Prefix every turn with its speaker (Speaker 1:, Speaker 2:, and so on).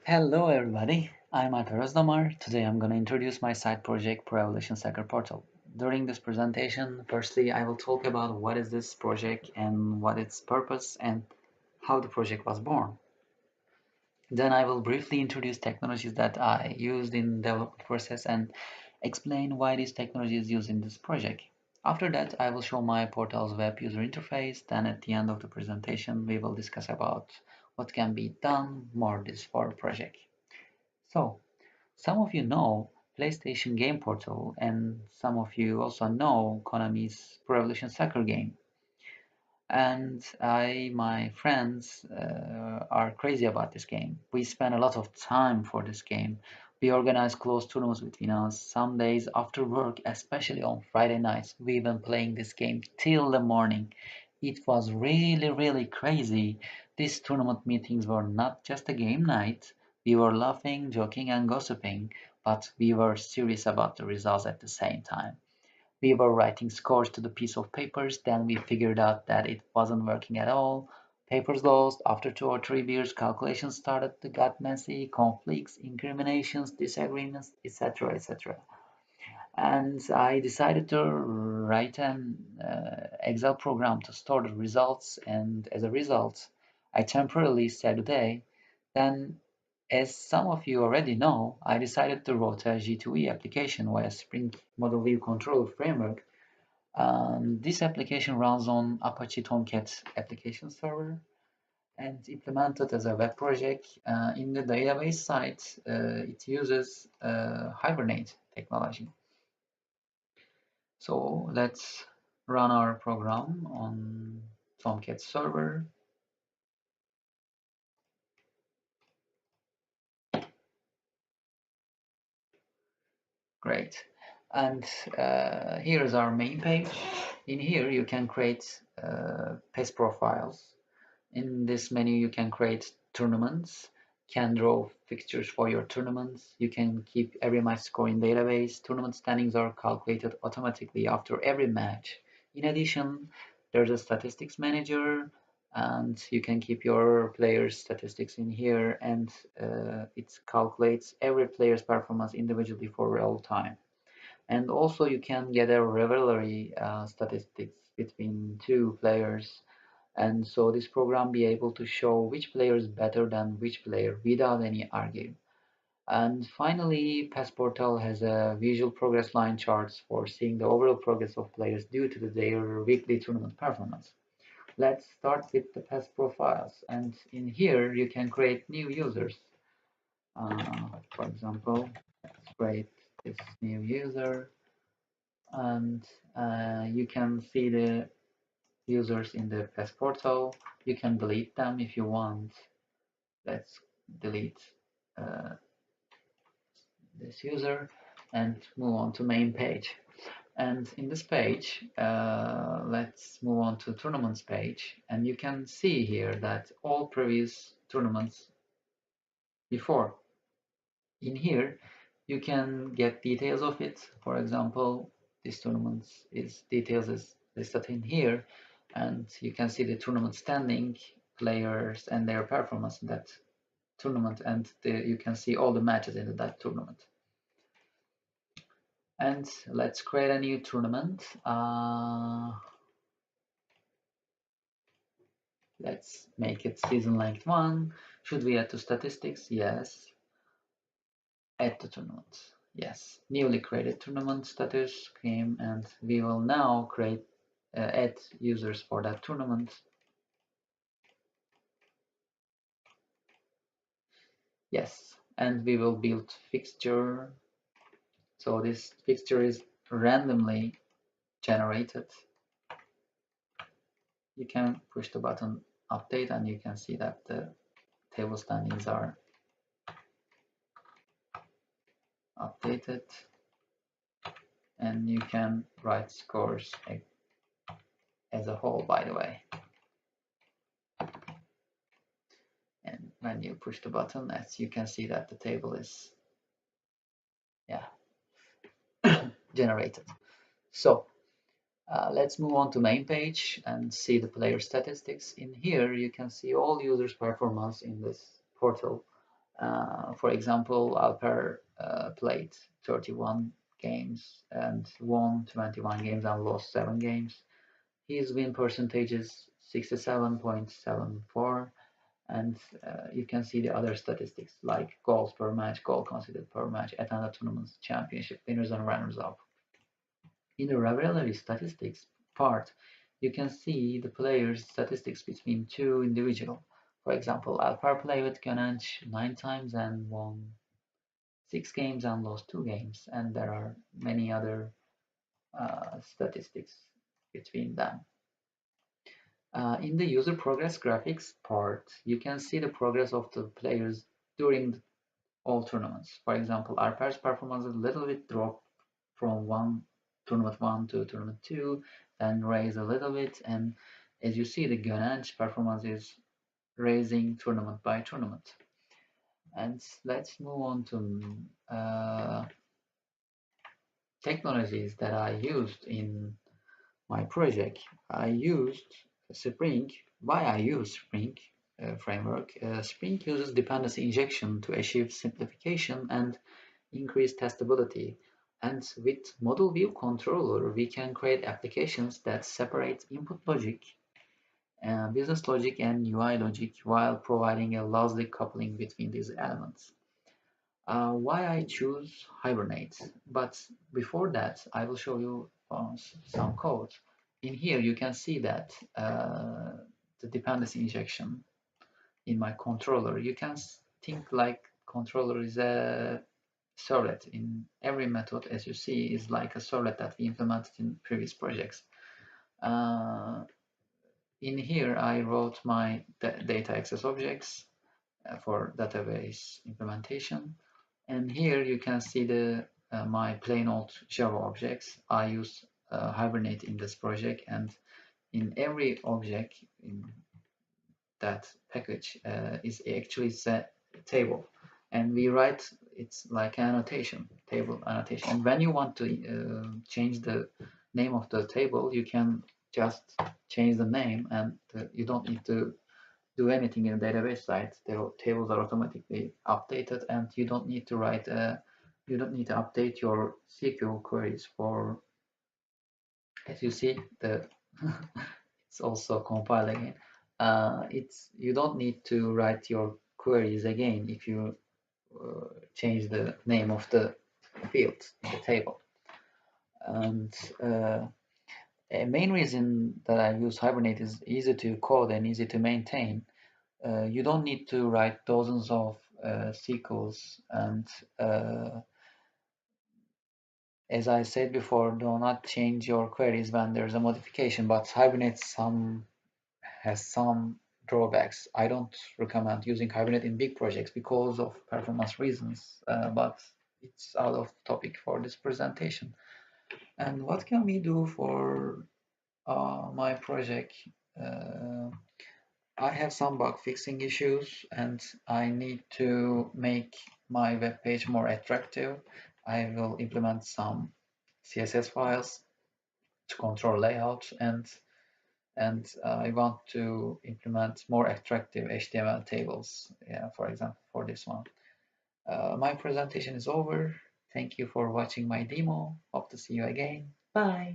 Speaker 1: Hello everybody, I'm Alper. Today I'm going to introduce my side project Pro Evolution Soccer Portal. During this presentation, firstly I will talk about what is this project and what its purpose and how the project was born. Then I will briefly introduce technologies that I used in development process and explain why this technology is used in this project. After that, I will show my portal's web user interface. Then at the end of the presentation, we will discuss about what can be done more this for project. So, some of you know PlayStation Game Portal, and some of you also know Konami's Pro Evolution Soccer game. And my friends are crazy about this game. We spend a lot of time for this game. We organize close tournaments between us. Some days after work, especially on Friday nights, we've been playing this game till the morning. It was really, really crazy. These tournament meetings were not just a game night. We were laughing, joking, and gossiping, but we were serious about the results at the same time. We were writing scores to the piece of papers, then we figured out that it wasn't working at all. Papers lost. After 2 or 3 beers, calculations started to get messy, conflicts, incriminations, disagreements, etc., etc. And I decided to write an Excel program to store the results, and as a result, I temporarily set a day. Then, as some of you already know, I decided to write a G2E application via Spring Model View Controller Framework. This application runs on Apache Tomcat application server and implemented as a web project. In the database side, it uses Hibernate technology. So let's run our program on Tomcat server. Great. And here is our main page. In here, you can create pest profiles. In this menu, you can create tournaments, can draw fixtures for your tournaments. You can keep every match score in database. Tournament standings are calculated automatically after every match. In addition, there's a statistics manager, and you can keep your players' statistics in here, and it calculates every player's performance individually for real time. And also, you can get a rivalry statistics between two players, and so this program be able to show which player is better than which player without any argue. And finally, Pass Portal has a visual progress line charts for seeing the overall progress of players due to their weekly tournament performance. Let's start with the Pass profiles, and in here you can create new users. For example, let's create this new user, and you can see the users in the Pass Portal. You can delete them if you want. Let's delete uh, this user and move on to main page. And in this page, let's move on to tournaments page. And you can see here that all previous tournaments before. In here, you can get details of it. For example, this tournament is details is listed in here, and you can see the tournament standing, players, and their performance in that tournament, and you can see all the matches in that tournament. And let's create a new tournament. Let's make it season length 1. Should we add to statistics? Yes. Add to tournament. Yes. Newly created tournament status game, and we will now create add users for that tournament. Yes. And we will build fixture. So this fixture is randomly generated. You can push the button update and you can see that the table standings are updated, and you can write scores as a whole, by the way. And when you push the button, as you can see that the table is generated. So let's move on to main page and see the player statistics. In here you can see all users performance in this portal. For example, Alper played 31 games and won 21 games and lost 7 games. His win percentage is 67.74, and you can see the other statistics like goals per match, goal conceded per match, attended tournaments, championship winners and runners up. In the rivalry statistics part, you can see the players' statistics between two individuals. For example, Alper played with Gönenç 9 times and won 6 games and lost 2 games, and there are many other statistics between them. In the user progress graphics part, you can see the progress of the players during all tournaments. For example, Alper's performance is a little bit dropped from tournament one to tournament two, then raise a little bit, and as you see, the Gönenç performance is raising tournament by tournament. And let's move on to technologies that I used in my project. I used Spring. Why I use Spring framework? Spring uses dependency injection to achieve simplification and increase testability. And with model view controller, we can create applications that separate input logic, business logic, and UI logic while providing a lossy coupling between these elements. Why I choose Hibernate. But before that, I will show you some code. In here, you can see that the dependency injection in my controller. You can think like controller is a servlet. In every method, as you see, is like a servlet that we implemented in previous projects. Uh, in here, I wrote my data access objects for database implementation. And here you can see the my plain old Java objects. I use Hibernate in this project, and in every object in that package is actually set table, and we write it's like an annotation, table annotation. And when you want to change the name of the table, you can just change the name, and you don't need to do anything in the database side. The tables are automatically updated, and you don't need to you don't need to update your SQL queries for, as you see, the it's also compiling it. It's you don't need to write your queries again if you change the name of the field in the table. And a main reason that I use Hibernate is easy to code and easy to maintain. You don't need to write dozens of SQLs, and as I said before, do not change your queries when there's a modification, but Hibernate has some drawbacks. I don't recommend using Hibernate in big projects because of performance reasons, but it's out of topic for this presentation. And what can we do for my project? Uh, I have some bug fixing issues, and I need to make my web page more attractive. I will implement some CSS files to control layout, and I want to implement more attractive HTML tables. Yeah, for example, for this one. My presentation is over. Thank you for watching my demo. Hope to see you again. Bye.